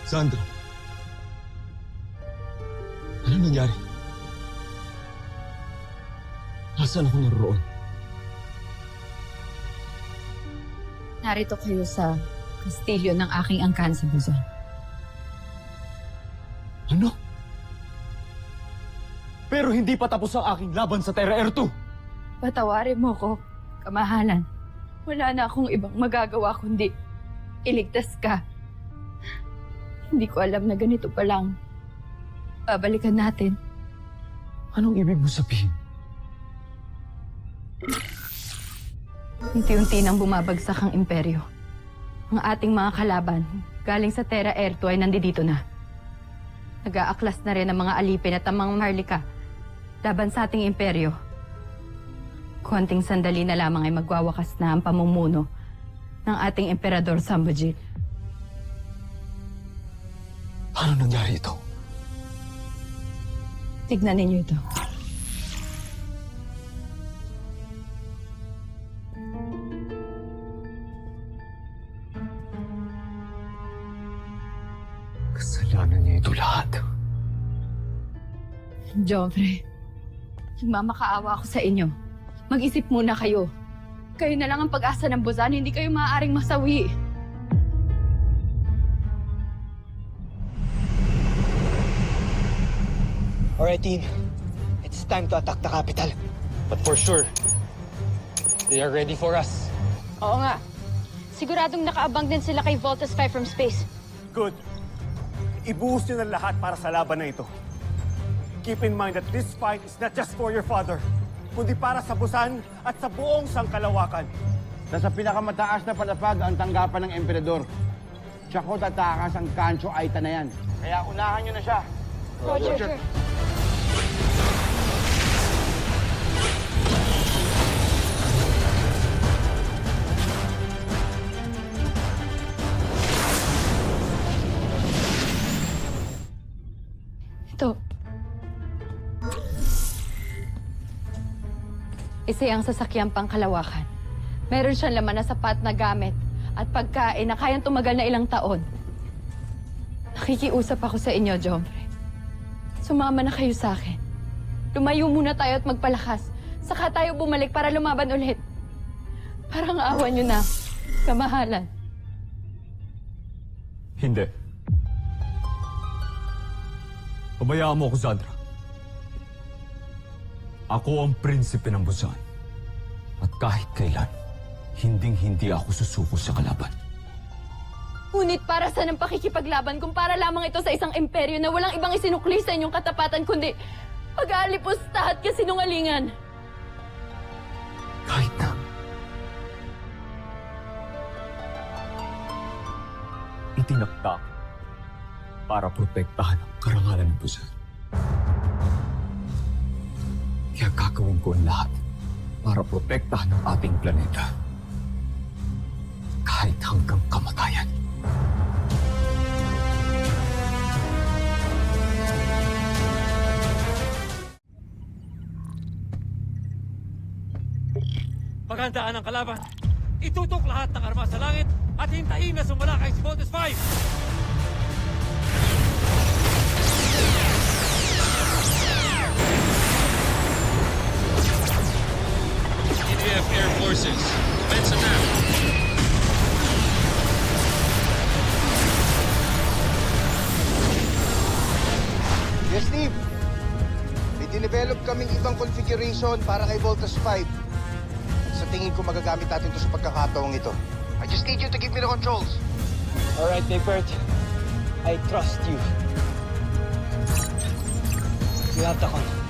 Sandra, ano nangyari? Nasaan ako naroon? Narito kayo sa kastilyo ng aking angkan sa Buzan. Ano? Pero hindi pa tapos ang aking laban sa Terra Air 2. Patawarin mo ko, kamahalan. Wala na akong ibang magagawa kundi iligtas ka. Hindi ko alam na ganito pa lang. Babalikan natin. Anong ibig mo sabihin? Unti-unti nang bumabagsak ang imperyo. Ang ating mga kalaban, galing sa Terra Air 2 ay nandito na. Nag-aaklas na rin ang mga alipin at ang mga marlika laban sa ating imperyo. Konting sandali na lamang ay magwawakas na ang pamumuno ng ating Emperador Sambojit. Paano nangyari ito? Tignan ninyo ito. Kasalanan niya ito lahat. Joffrey, nagmamakaawa ako sa inyo. Mag-isip muna kayo. Kayo na lang ang pag-asa ng Buzan, hindi kayo maaaring masawi. Alright, team. It's time to attack the capital. But for sure, they are ready for us. Oo nga. Siguradong nakaabang din sila kay Voltus 5 from space. Good. Ibuhos nyo ng lahat para sa laban na ito. Keep in mind that this fight is not just for your father, kundi para sa Busan at sa buong sangkalawakan. Nasa pinakamataas na palapag ang tanggapan ng emperador. Tsaka ko tatakas ang Kancho Aita na yan. Kaya unahan nyo na siya. Roger. Ito. Isa ang sasakyang pangkalawakan. Meron siyang laman na sapat na gamit at pagkain na kayang tumagal na ilang taon. Nakikiusap ako sa inyo, Joffrey. Sumama na kayo sa akin. Lumayo muna tayo at magpalakas. Saka tayo bumalik para lumaban ulit. Parang awa nyo na, kamahalan. Hindi. Pabayaan mo ako, Sandra. Ako ang prinsipe ng Buzan. At kahit kailan, hinding-hindi ako susuko sa kalaban. Ngunit para saan ang pakikipaglaban kung para lamang ito sa isang imperyo na walang ibang isinukli sa inyong katapatan kundi pag-aalipusta at kasinungalingan? Kahit na. Itinakda para protektahan ang karangalan ng Buzan. Kaya gagawin ko ang lahat para protektahan ang ating planeta. Kahit hanggang kamatayan. Paghandaan ang kalaban. Itutok lahat ng armas sa langit at hintayin na sumalakay si Voltus 5! EDF Air Forces, commence attack. Yes, Steve. May dinevelop kaming ibang configuration para kay Voltus 5. Sa tingin ko magagamit natin ito sa pagkakataong ito. I just need you to give me the controls. Alright, Bigford. I trust you. You have the control.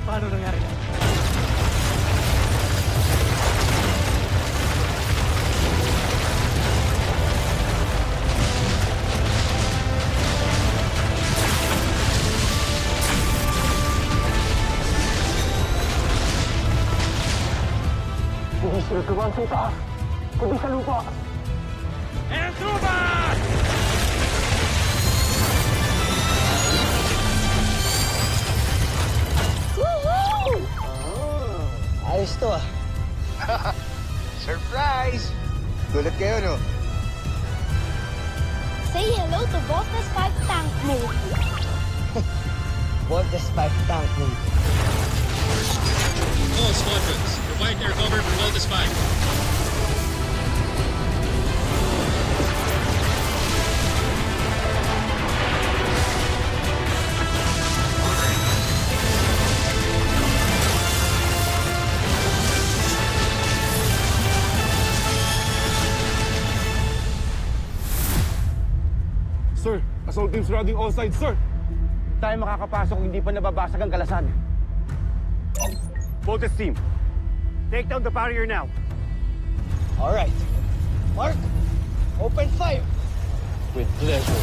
Paano nangyari yan? Nagkawan sa itaas, kundi sa lupa. And Truman! Ayos to ah. Surprise! Gulat kayo, no? Say hello to Voltes 5 tank mode. What this 5 tank move? All squadrons, provide air cover for Lotus 5. Sir, assault teams routing all sides, sir. Tayo makakapasok kung hindi pa nababasag ang kalasan. Voltes team, take down the barrier now. All right. Mark, open fire. With pleasure.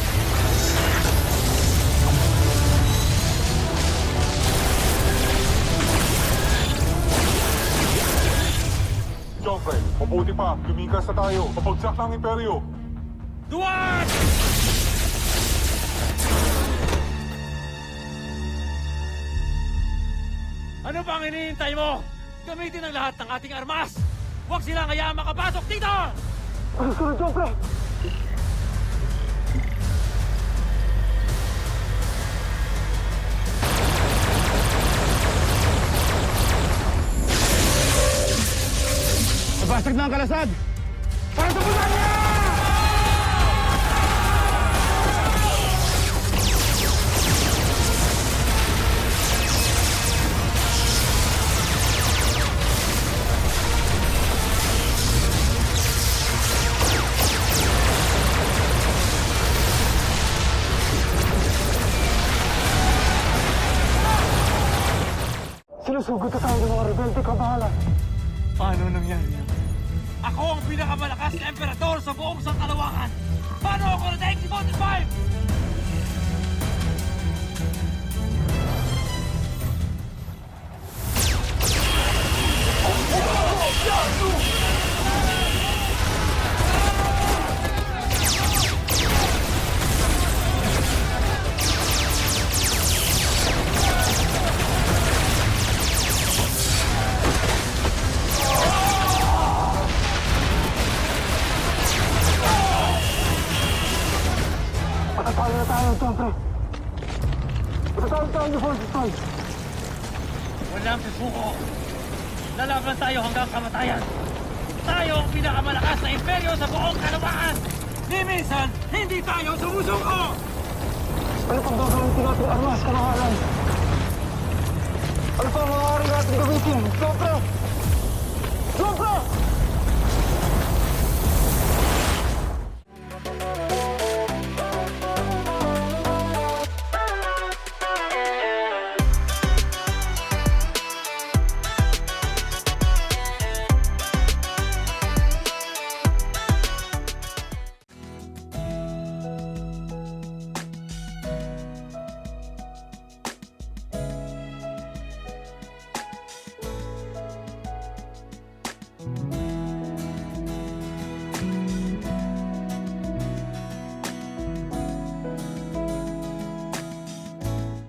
Siyempre, mabuti pa, lumikas na tayo. Pabagsak ng Imperyo. Duwan! Ano pang hinihintay mo? Gamitin ang lahat ng ating armas! Huwag silang hayaan makapasok dito! Sunod, Siyempre! Nabasag na ang kalasad! Para sa bulan niya! Sinusugod na tayo ng mga rebelde, kabahalan. Paano nangyari yan? Ako ang pinakamalakas na emperador sa buong sangkalawakan! Paano ako na-daig si Voltes 5? Matatalo na tayo, Siyempre. Matatalo tayo ng Voltes 5. Walang susuko. Lalaban tayo hanggang kamatayan. Tayo ang pinakamalakas na imperyo sa buong kalawakan. Ni minsan, hindi tayo sumusuko! Ano pang gagawin natin armas, kabahalan? Ano pa ang maaari natin gamitin? Siyempre! Siyempre!